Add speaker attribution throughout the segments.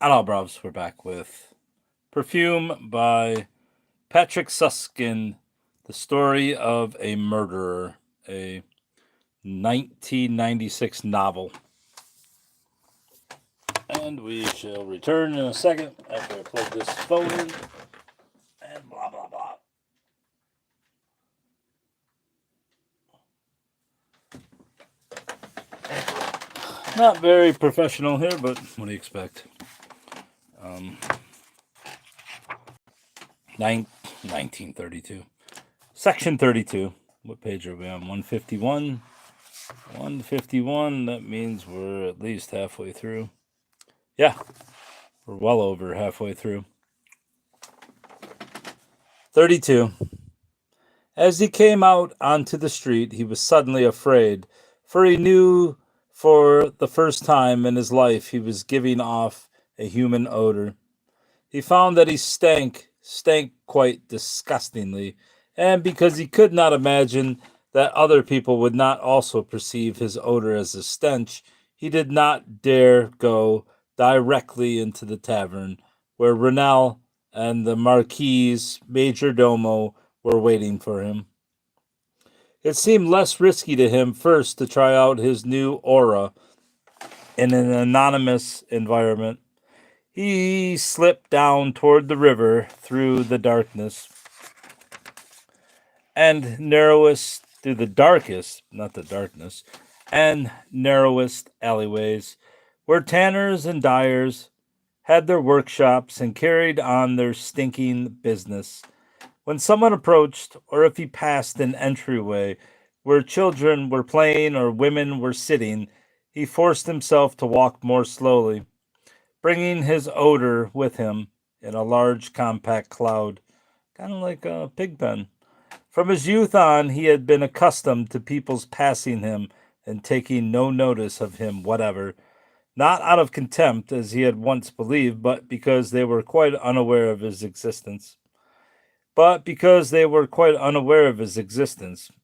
Speaker 1: Hello, bros. We're back with Perfume by Patrick Suskind, the story of a murderer, a 1996 novel. And we shall return in a second after I plug this phone in and blah, blah, blah. Not very professional here, but what do you expect? 1932. Section 32. What page are we on? 151. 151. That means we're at least halfway through. Yeah, we're well over halfway through. 32. As he came out onto the street, he was suddenly afraid, for he knew for the first time in his life he was giving off a human odor. He found that he stank quite disgustingly, and because he could not imagine that other people would not also perceive his odor as a stench, he did not dare go directly into the tavern where Renal and the Marquis major domo were waiting for him. It seemed less risky to him first to try out his new aura in an anonymous environment. He slipped down toward the river through the darkness and narrowest through the darkest, not the darkness, and narrowest alleyways where tanners and dyers had their workshops and carried on their stinking business. When someone approached, or if he passed an entryway where children were playing or women were sitting, he forced himself to walk more slowly, bringing his odor with him in a large compact cloud, kind of like a pig pen. From his youth on, he had been accustomed to people's passing him and taking no notice of him whatever, not out of contempt, as he had once believed, but because they were quite unaware of his existence.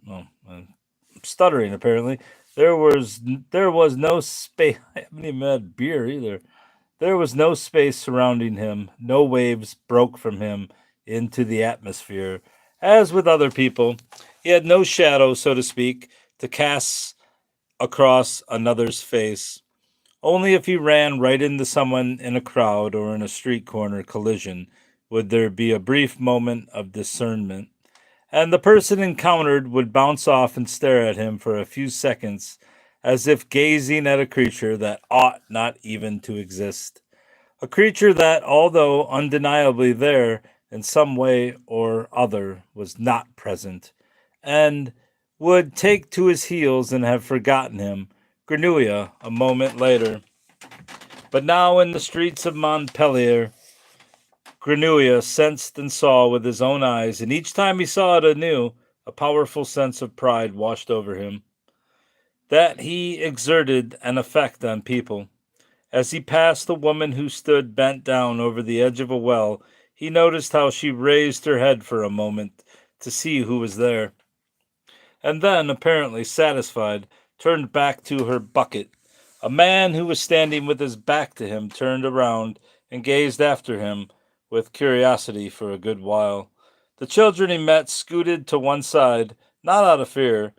Speaker 1: Well, I'm stuttering apparently. There was no space. I haven't even had beer either. There was no space surrounding him. No waves broke from him into the atmosphere. As with other people, he had no shadow, so to speak, to cast across another's face. Only if he ran right into someone in a crowd or in a street corner collision would there be a brief moment of discernment, and the person encountered would bounce off and stare at him for a few seconds as if gazing at a creature that ought not even to exist. A creature that, although undeniably there in some way or other, was not present, and would take to his heels and have forgotten him, Grenouilla, a moment later. But now in the streets of Montpellier, Grenouilla sensed and saw with his own eyes, and each time he saw it anew, a powerful sense of pride washed over him, that he exerted an effect on people. As he passed the woman who stood bent down over the edge of a well, he noticed how she raised her head for a moment to see who was there, and then, apparently satisfied, turned back to her bucket. A man who was standing with his back to him turned around and gazed after him with curiosity for a good while. The children he met scooted to one side, not out of fear,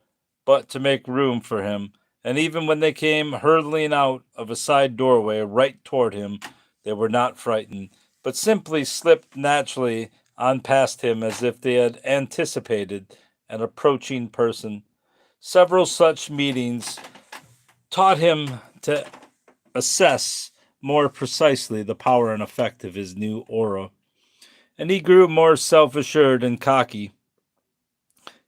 Speaker 1: but to make room for him, and even when they came hurtling out of a side doorway right toward him, they were not frightened, but simply slipped naturally on past him as if they had anticipated an approaching person. Several such meetings taught him to assess more precisely the power and effect of his new aura, and he grew more self assured and cocky.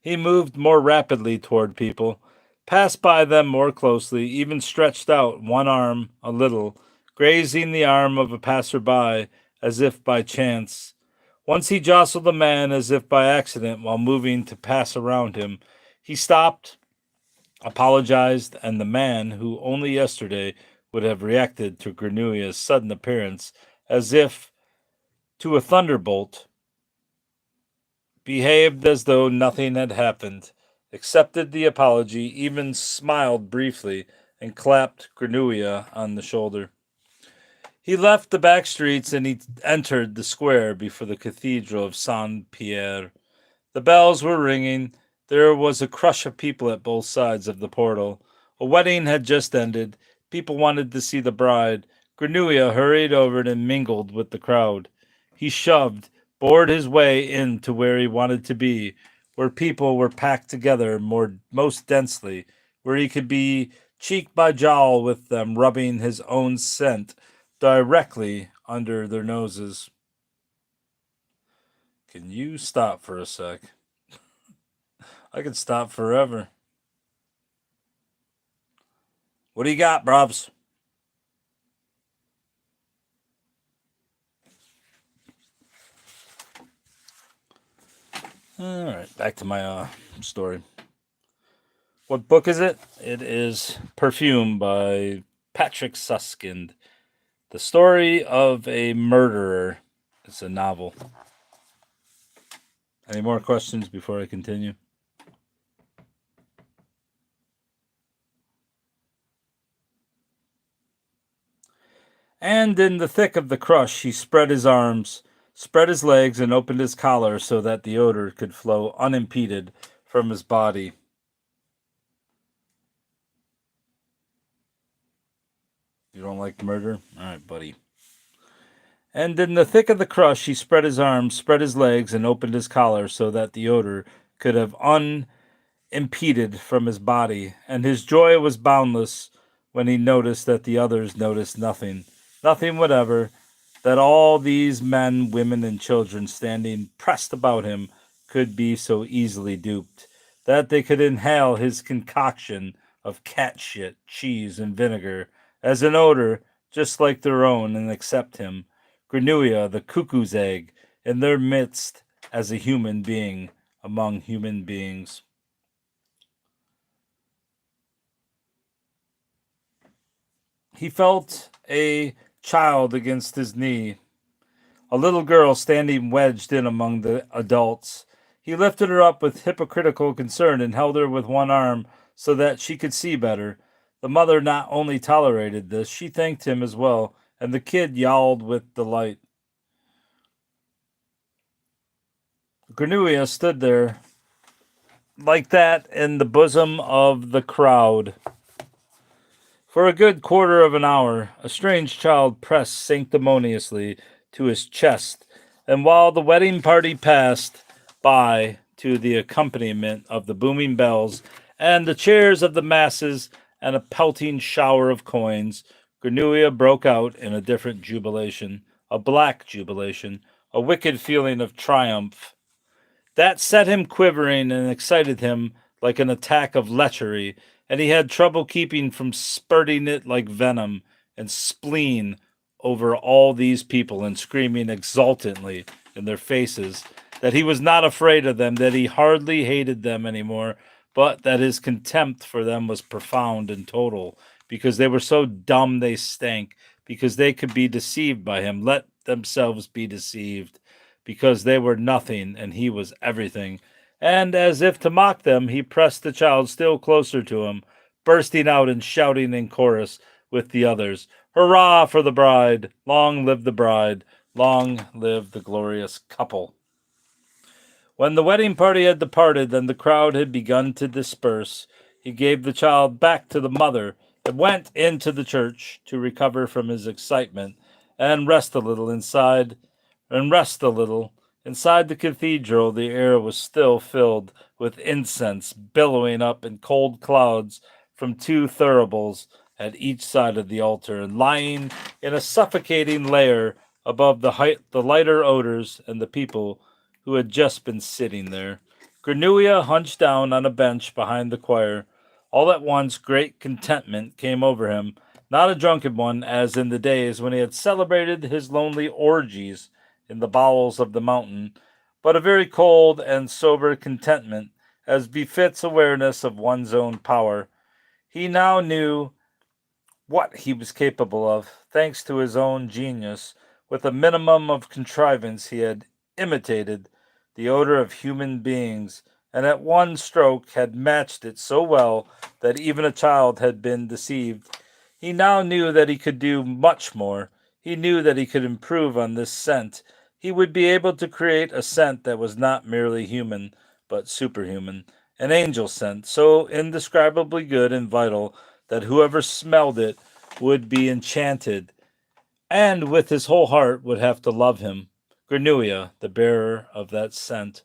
Speaker 1: He moved more rapidly toward people, passed by them more closely, even stretched out one arm a little, grazing the arm of a passer-by as if by chance. Once he jostled a man as if by accident while moving to pass around him. He stopped, apologized, and the man, who only yesterday would have reacted to Grenouilla's sudden appearance as if to a thunderbolt, behaved as though nothing had happened, accepted the apology, even smiled briefly, and clapped Grenouilla on the shoulder. He left the back streets and he entered the square before the cathedral of Saint Pierre. The bells were ringing. There was a crush of people at both sides of the portal. A wedding had just ended. People wanted to see the bride. Granouilla hurried over and mingled with the crowd. He shoved, bored his way in to where he wanted to be, where people were packed together most densely, where he could be cheek by jowl with them, rubbing his own scent directly under their noses. Can you stop for a sec? I could stop forever. What do you got, bruvs? All right, back to my story. What book is it? It is Perfume by Patrick Suskind. The story of a murderer. It's a novel. Any more questions before I continue? And in the thick of the crush, he spread his arms, spread his legs, and opened his collar so that the odor could flow unimpeded from his body. You don't like murder? All right, buddy. And in the thick of the crush, he spread his arms, spread his legs, and opened his collar so that the odor could have unimpeded from his body. And his joy was boundless when he noticed that the others noticed nothing, nothing whatever, that all these men, women, and children standing pressed about him could be so easily duped, that they could inhale his concoction of cat shit, cheese, and vinegar as an odor just like their own and accept him, Granouilla, the cuckoo's egg, in their midst as a human being among human beings. He felt a child against his knee, a little girl standing wedged in among the adults. He lifted her up with hypocritical concern and held her with one arm so that she could see better. The mother not only tolerated this, she thanked him as well, and the kid yowled with delight. Granouilla stood there like that in the bosom of the crowd. For a good quarter of an hour, a strange child pressed sanctimoniously to his chest, and while the wedding party passed by to the accompaniment of the booming bells and the cheers of the masses and a pelting shower of coins, Granouilla broke out in a different jubilation, a black jubilation, a wicked feeling of triumph that set him quivering and excited him like an attack of lechery, and he had trouble keeping from spurting it like venom and spleen over all these people and screaming exultantly in their faces that he was not afraid of them, that he hardly hated them anymore, but that his contempt for them was profound and total, because they were so dumb they stank, because they could be deceived by him, let themselves be deceived, because they were nothing and he was everything. And as if to mock them, he pressed the child still closer to him, bursting out and shouting in chorus with the others, "Hurrah for the bride! Long live the bride! Long live the glorious couple!" When the wedding party had departed and the crowd had begun to disperse, he gave the child back to the mother and went into the church to recover from his excitement and rest a little inside. And rest a little. Inside the cathedral, the air was still filled with incense billowing up in cold clouds from two thuribles at each side of the altar, and lying in a suffocating layer above the lighter odors and the people who had just been sitting there. Granouilla hunched down on a bench behind the choir. All at once, great contentment came over him, not a drunken one, as in the days when he had celebrated his lonely orgies in the bowels of the mountain, but a very cold and sober contentment, as befits awareness of one's own power. He now knew what he was capable of, thanks to his own genius. With a minimum of contrivance, he had imitated the odor of human beings, and at one stroke had matched it so well that even a child had been deceived. He now knew that he could do much more. He knew that he could improve on this scent. He would be able to create a scent that was not merely human, but superhuman. An angel scent, so indescribably good and vital that whoever smelled it would be enchanted, and with his whole heart would have to love him. Granua, the bearer of that scent.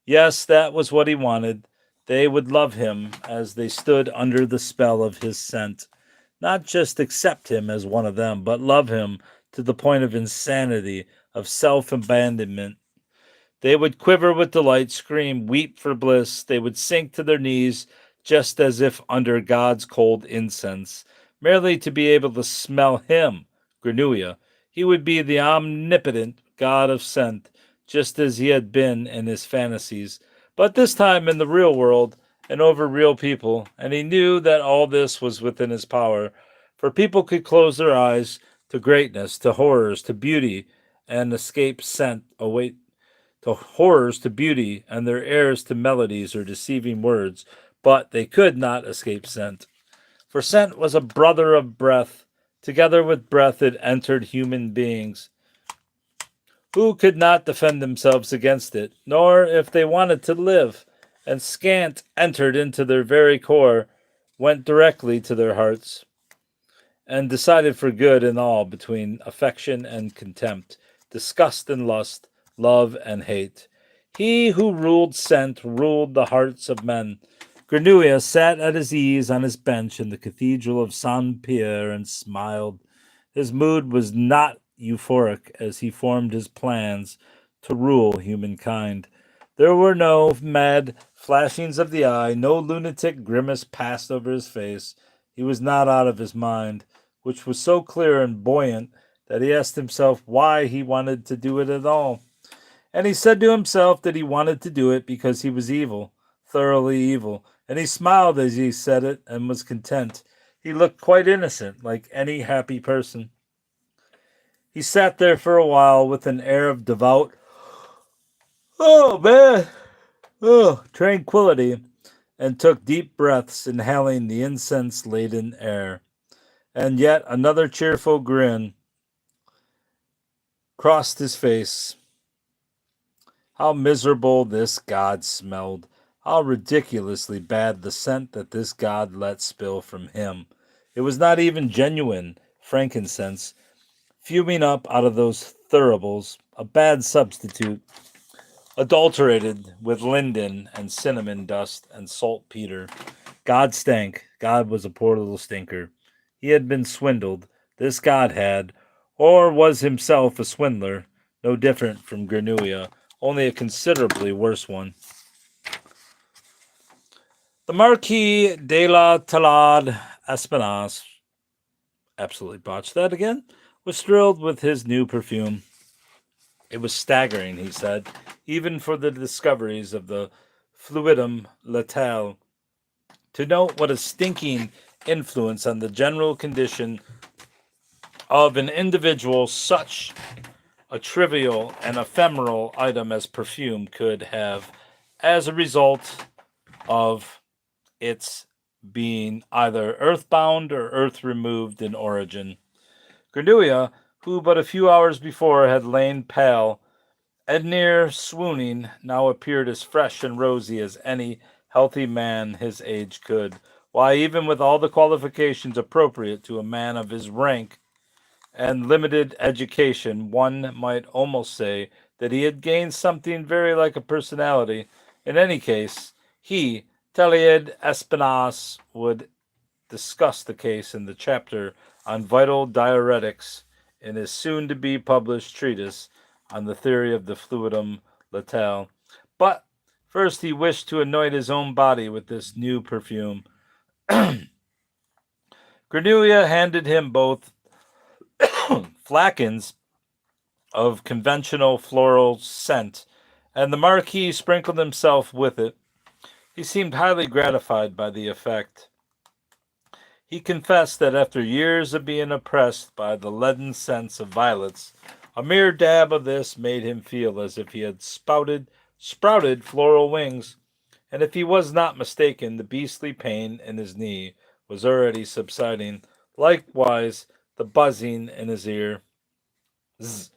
Speaker 1: Yes, that was what he wanted. They would love him as they stood under the spell of his scent. Not just accept him as one of them, but love him to the point of insanity, of self abandonment. They would quiver with delight, scream, weep for bliss. They would sink to their knees, just as if under God's cold incense, merely to be able to smell him, Granua. He would be the omnipotent God of scent, just as he had been in his fantasies, but this time in the real world and over real people, and he knew that all this was within his power, for people could close their eyes to greatness, to horrors, to beauty, and escape scent await to horrors to beauty, and their airs to melodies or deceiving words, but they could not escape scent. For scent was a brother of breath. Together with breath it entered human beings, who could not defend themselves against it, nor if they wanted to live, and scant entered into their very core, went directly to their hearts, and decided for good and all between affection and contempt, disgust and lust, love and hate. He who ruled scent ruled the hearts of men. Granua sat at his ease on his bench in the cathedral of Saint Pierre and smiled. His mood was not euphoric as he formed his plans to rule humankind. There were no mad flashings of the eye, no lunatic grimace passed over his face. He was not out of his mind, which was so clear and buoyant that he asked himself why he wanted to do it at all. And he said to himself that he wanted to do it because he was evil, thoroughly evil. And he smiled as he said it and was content. He looked quite innocent, like any happy person. He sat there for a while with an air of devout, oh man, oh, tranquility, and took deep breaths, inhaling the incense laden air. And yet another cheerful grin crossed his face. How miserable this god smelled. How ridiculously bad the scent that this god let spill from him. It was not even genuine frankincense, fuming up out of those thuribles, a bad substitute, adulterated with linden and cinnamon dust and saltpeter. God stank. God was a poor little stinker. He had been swindled. This god had, or was himself a swindler, no different from Granua, only a considerably worse one. The Marquis de la Talade Espinasse, absolutely botched that again, was thrilled with his new perfume. It was staggering, he said, even for the discoveries of the fluidum letale, to note what a stinking influence on the general condition of an individual such a trivial and ephemeral item as perfume could have as a result of its being either earthbound or earth removed in origin. Granua, who but a few hours before had lain pale and near swooning, now appeared as fresh and rosy as any healthy man his age could. Why, even with all the qualifications appropriate to a man of his rank and limited education, one might almost say that he had gained something very like a personality. In any case, he, Talied Espinasse, would discuss the case in the chapter on vital diuretics in his soon to be published treatise on the theory of the fluidum letale. But first he wished to anoint his own body with this new perfume. Granua handed him both flacons of conventional floral scent, and the Marquis sprinkled himself with it. He seemed highly gratified by the effect. He confessed that after years of being oppressed by the leaden scents of violets, a mere dab of this made him feel as if he had sprouted floral wings, and if he was not mistaken, the beastly pain in his knee was already subsiding, likewise the buzzing in his ear. Zzz.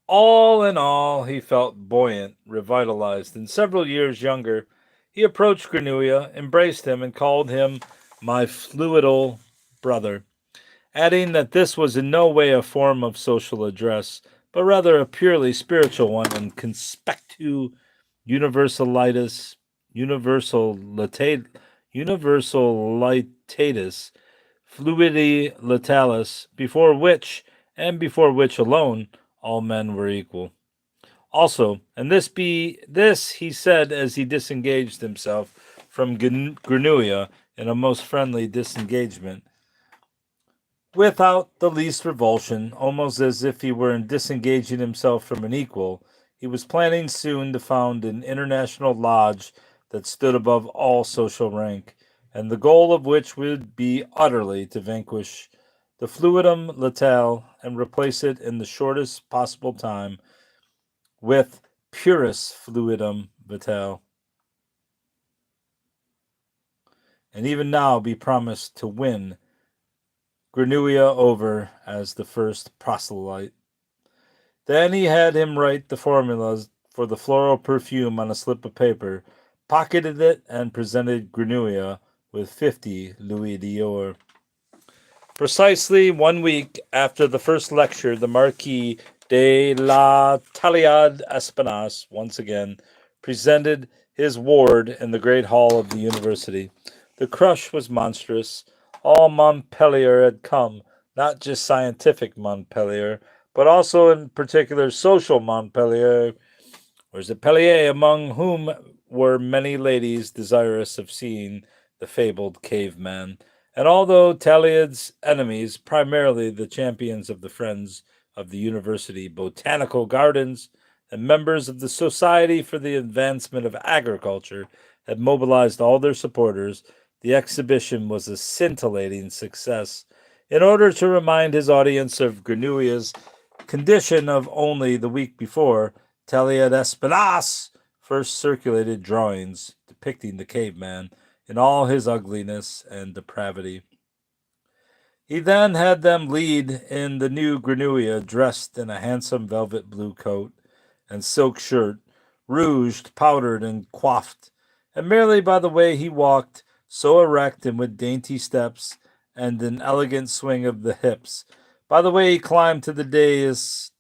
Speaker 1: All in all, he felt buoyant, revitalized, and several years younger. He approached Granua, embraced him, and called him my fluidal brother, adding that this was in no way a form of social address, but rather a purely spiritual one, and conspectu universalitas universalitatis fluidi latalis, before which alone all men were equal. Also, and this he said as he disengaged himself from Granua in a most friendly disengagement, without the least revulsion, almost as if he were disengaging himself from an equal. He was planning soon to found an international lodge that stood above all social rank, and the goal of which would be utterly to vanquish the fluidum latale and replace it in the shortest possible time with purus fluidum vitale, and even now be promised to win Granua over as the first proselyte. Then he had him write the formulas for the floral perfume on a slip of paper, pocketed it, and presented Granua with 50 louis d'or. Precisely 1 week after the first lecture, the Marquis de la Taliade Espinasse once again presented his ward in the great hall of the university. The crush was monstrous. All Montpellier had come, not just scientific Montpellier, but also in particular social Montpellier, or is it Pellier, among whom were many ladies desirous of seeing the fabled caveman. And although Taliad's enemies, primarily the champions of the Friends of the University Botanical Gardens and members of the Society for the Advancement of Agriculture, had mobilized all their supporters, the exhibition was a scintillating success. In order to remind his audience of Granua's condition of only the week before, Taliad Espinasse first circulated drawings depicting the caveman in all his ugliness and depravity. He then had them lead in the new Granua, dressed in a handsome velvet blue coat and silk shirt, rouged, powdered, and coiffed, and merely by the way he walked, so erect and with dainty steps and an elegant swing of the hips, by the way he climbed to the dais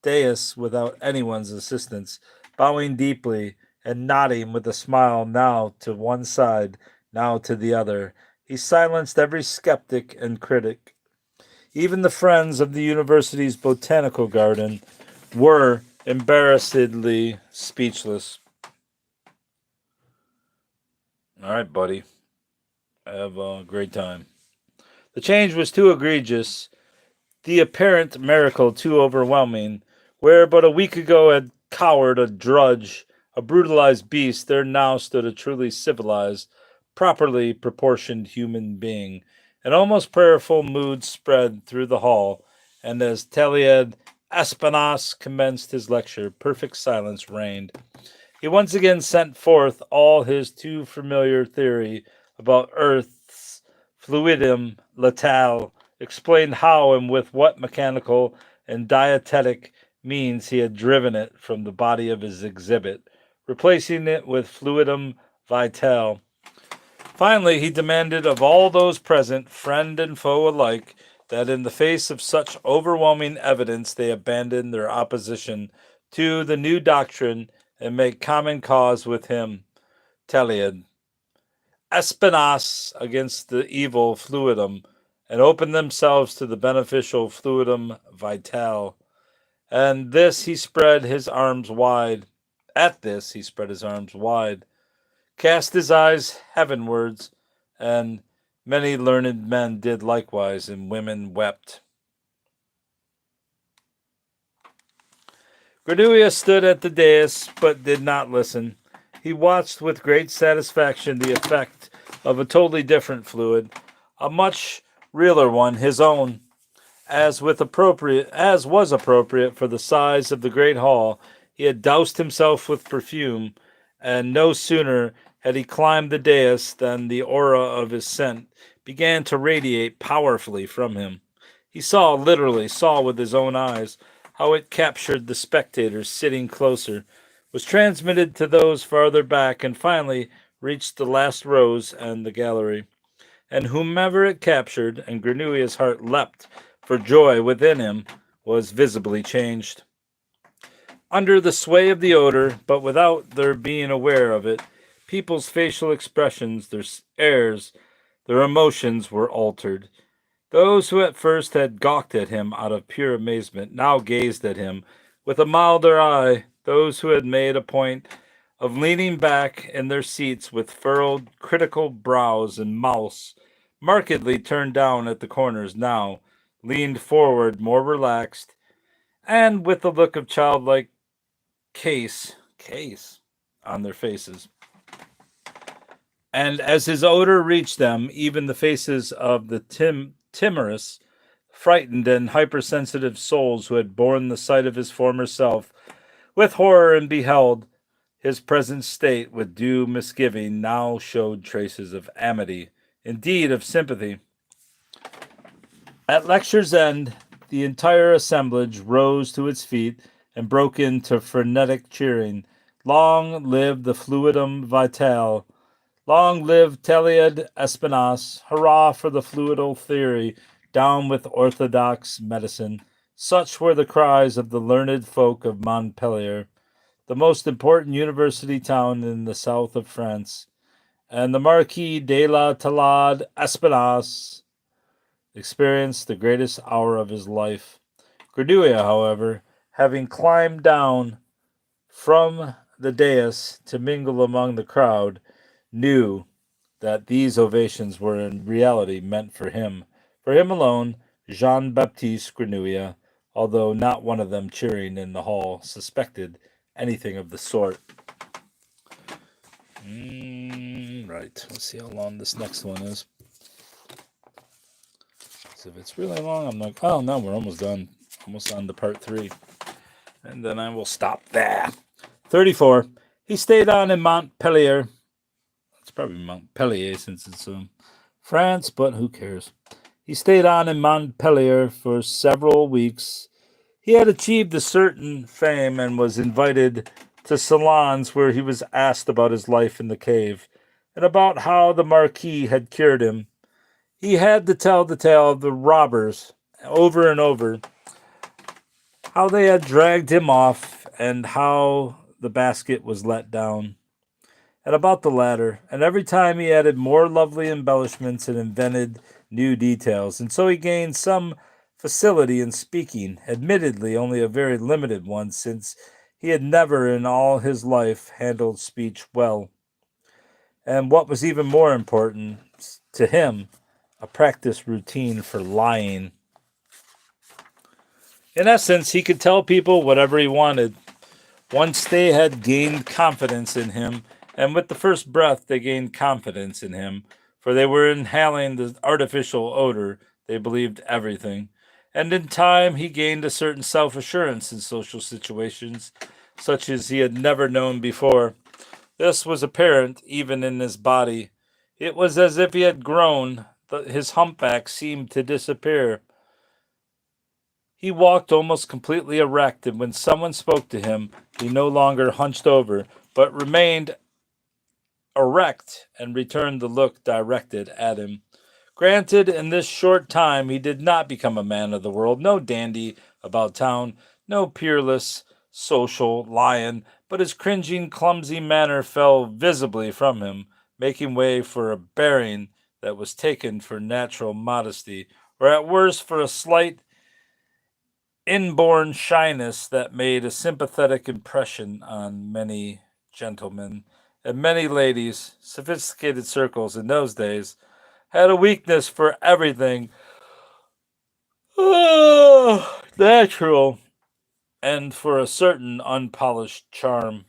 Speaker 1: without anyone's assistance, bowing deeply and nodding with a smile now to one side, now to the other, he silenced every skeptic and critic. Even the friends of the university's botanical garden were embarrassedly speechless. All right, buddy. Have a great time. The change was too egregious, the apparent miracle too overwhelming. Where but a week ago had cowered a drudge, a brutalized beast, there now stood a truly civilized, properly proportioned human being. An almost prayerful mood spread through the hall, and as Taliad Espinasse commenced his lecture, perfect silence reigned. He once again sent forth all his too familiar theory about Earth's fluidum latale, explained how and with what mechanical and dietetic means he had driven it from the body of his exhibit, replacing it with fluidum vitale. Finally, he demanded of all those present, friend and foe alike, that in the face of such overwhelming evidence they abandon their opposition to the new doctrine and make common cause with him, Taliad Espinasse, against the evil fluidum, and open themselves to the beneficial fluidum vitale. And this he spread his arms wide. At this he spread his arms wide, cast his eyes heavenwards, and many learned men did likewise, and women wept. Granua stood at the dais, but did not listen. He watched with great satisfaction the effect of a totally different fluid, a much realer one, his own, as was appropriate for the size of the great hall. He had doused himself with perfume, and no sooner had he climbed the dais than the aura of his scent began to radiate powerfully from him. He literally saw with his own eyes, how it captured the spectators sitting closer, was transmitted to those farther back, and finally reached the last rows and the gallery. And whomever it captured, and Granuia's heart leapt for joy within him, was visibly changed. Under the sway of the odor, but without their being aware of it, people's facial expressions, their airs, their emotions were altered. Those who at first had gawked at him out of pure amazement now gazed at him with a milder eye. Those who had made a point of leaning back in their seats with furrowed, critical brows and mouths markedly turned down at the corners now leaned forward more relaxed and with a look of childlike case on their faces. And as his odor reached them, even the faces of the timorous, frightened, and hypersensitive souls who had borne the sight of his former self with horror and beheld his present state with due misgiving now showed traces of amity, indeed of sympathy. At lecture's end, the entire assemblage rose to its feet and broke into frenetic cheering. Long live the fluidum vitale! Long live Teliad Espinasse! Hurrah for the fluidal theory! Down with orthodox medicine! Such were the cries of the learned folk of Montpellier, the most important university town in the south of France, and the Marquis de la Talade Espinasse experienced the greatest hour of his life. Granouille, however, having climbed down from the dais to mingle among the crowd, knew that these ovations were in reality meant for him alone, Jean Baptiste Grenouille, although not one of them cheering in the hall suspected anything of the sort. Right, let's see how long this next one is. So if it's really long, I'm like, oh no, we're almost done. Almost on to part 3. And then I will stop there. 34. He stayed on in Montpellier. It's probably Montpellier since it's France, but who cares? He stayed on in Montpellier for several weeks. He had achieved a certain fame and was invited to salons where he was asked about his life in the cave and about how the Marquis had cured him. He had to tell the tale of the robbers over and over, how they had dragged him off and how the basket was let down, and about the ladder, and every time he added more lovely embellishments and invented new details, and so he gained some facility in speaking, admittedly only a very limited one, since he had never in all his life handled speech well. And what was even more important to him, a practice routine for lying. In essence, he could tell people whatever he wanted. Once they had gained confidence in him, and with the first breath they gained confidence in him, for they were inhaling the artificial odor, they believed everything. And in time he gained a certain self-assurance in social situations, such as he had never known before. This was apparent even in his body. It was as if he had grown. His humpback seemed to disappear. He walked almost completely erect, and when someone spoke to him, he no longer hunched over, but remained erect and returned the look directed at him. Granted, in this short time, he did not become a man of the world, no dandy about town, no peerless social lion, but his cringing, clumsy manner fell visibly from him, making way for a bearing that was taken for natural modesty, or at worst for a slight inborn shyness that made a sympathetic impression on many gentlemen and many ladies. Sophisticated circles in those days had a weakness for everything natural and for a certain unpolished charm.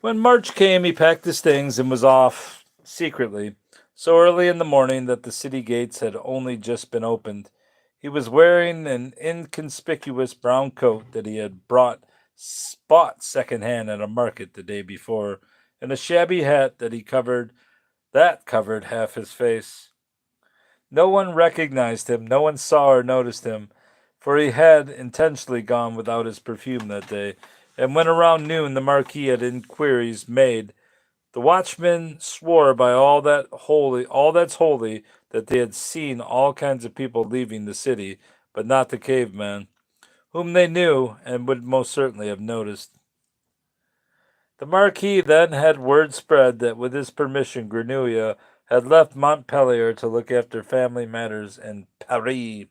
Speaker 1: When March came, he packed his things and was off secretly, so early in the morning that the city gates had only just been opened. He was wearing an inconspicuous brown coat that he had bought second-hand at a market the day before, and a shabby hat that covered half his face. No one recognized him, no one saw or noticed him. for he had intentionally gone without his perfume that day, and when around noon the Marquis had inquiries made, the watchmen swore by all that's holy, that they had seen all kinds of people leaving the city, but not the caveman, whom they knew and would most certainly have noticed. The Marquis then had word spread that with his permission Grenouille had left Montpellier to look after family matters in Paris.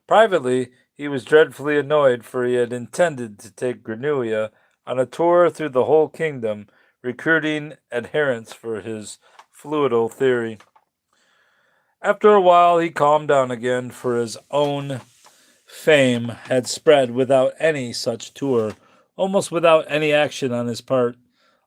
Speaker 1: Privately, he was dreadfully annoyed, for he had intended to take Grenouille on a tour through the whole kingdom, recruiting adherents for his fluidal theory. After a while, he calmed down again, for his own fame had spread without any such tour, almost without any action on his part.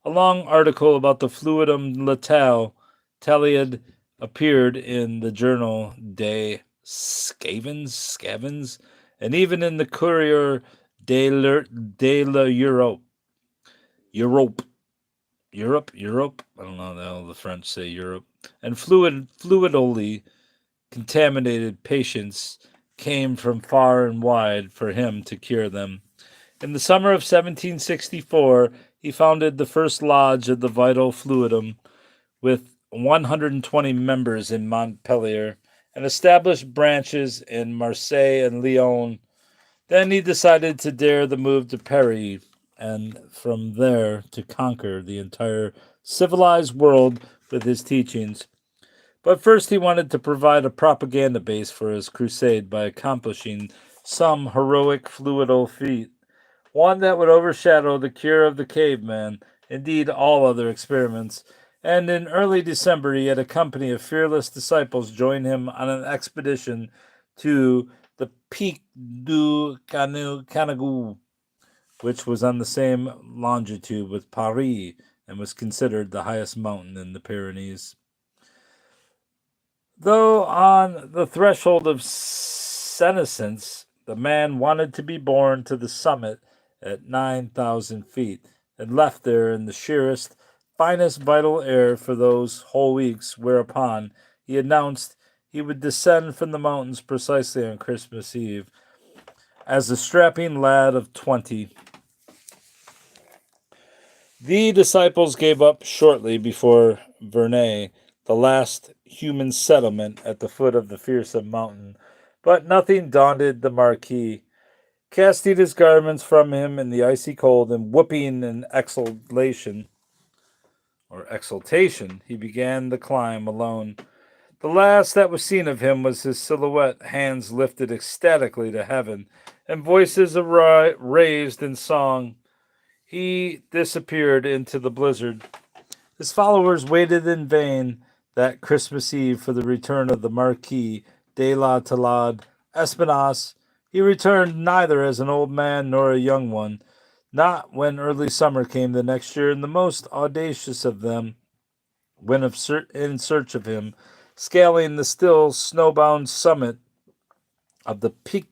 Speaker 1: A long article about the fluidum letale Taliad appeared in the journal des Scavens, and even in the Courrier de l'Europe. Europe. I don't know how the French say Europe. And fluidly contaminated patients came from far and wide for him to cure them. In the summer of 1764, he founded the first lodge of the Vital Fluidum with 120 members in Montpellier and established branches in Marseille and Lyon. Then he decided to dare the move to Paris and from there to conquer the entire civilized world with his teachings. But first he wanted to provide a propaganda base for his crusade by accomplishing some heroic fluidal feat, one that would overshadow the cure of the caveman, indeed all other experiments. And in early December he had a company of fearless disciples join him on an expedition to the Pic du Canigou, which was on the same longitude with Paris and was considered the highest mountain in the Pyrenees. Though on the threshold of senescence, the man wanted to be borne to the summit at 9,000 feet and left there in the sheerest, finest vital air for those whole weeks, whereupon he announced he would descend from the mountains precisely on Christmas Eve as a strapping lad of 20. The disciples gave up shortly before Vernay, the last human settlement at the foot of the fearsome mountain, but nothing daunted the Marquis. Casting his garments from him in the icy cold and whooping in exultation, he began the climb alone. The last that was seen of him was his silhouette, hands lifted ecstatically to heaven, and voices raised in song. He disappeared into the blizzard. His followers waited in vain that Christmas Eve for the return of the Marquis de la Talade Espinasse. He returned neither as an old man nor a young one, not when early summer came the next year, and the most audacious of them went in search of him, scaling the still snowbound summit of the Pic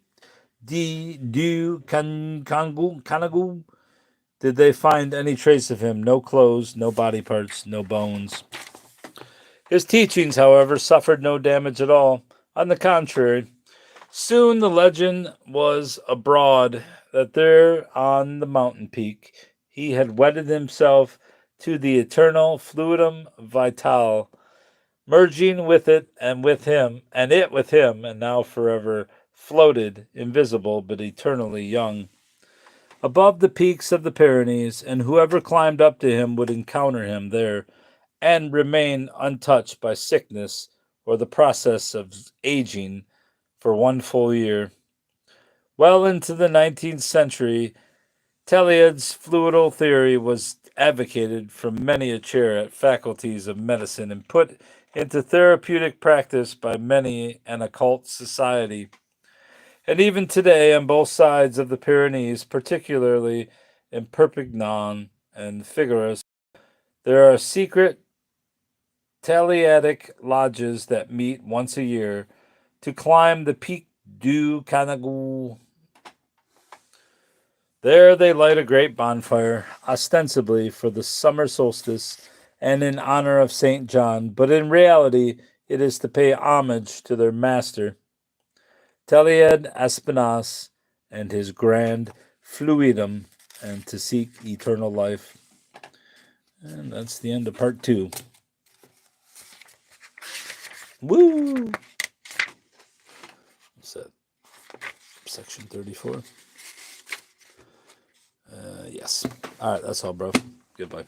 Speaker 1: du Canigou. Did they find any trace of him? No clothes, no body parts, no bones. His teachings, however, suffered no damage at all. On the contrary, soon the legend was abroad that there on the mountain peak he had wedded himself to the eternal fluidum vitale, merging with it and with him, and it with him, and now forever floated, invisible but eternally young, above the peaks of the Pyrenees, and whoever climbed up to him would encounter him there and remain untouched by sickness or the process of aging for one full year. Well into the 19th century, Taliad's fluidal theory was advocated from many a chair at faculties of medicine and put into therapeutic practice by many an occult society. And even today, on both sides of the Pyrenees, particularly in Perpignan and Figueres, there are secret Taliatic lodges that meet once a year to climb the Pic du Canigou. There they light a great bonfire, ostensibly for the summer solstice and in honor of St. John, but in reality it is to pay homage to their master. Teliad Aspinas and his grand fluidum, and to seek eternal life. And that's the end of part 2. Woo! What's that? Section 34. Yes. All right, that's all, bro. Goodbye.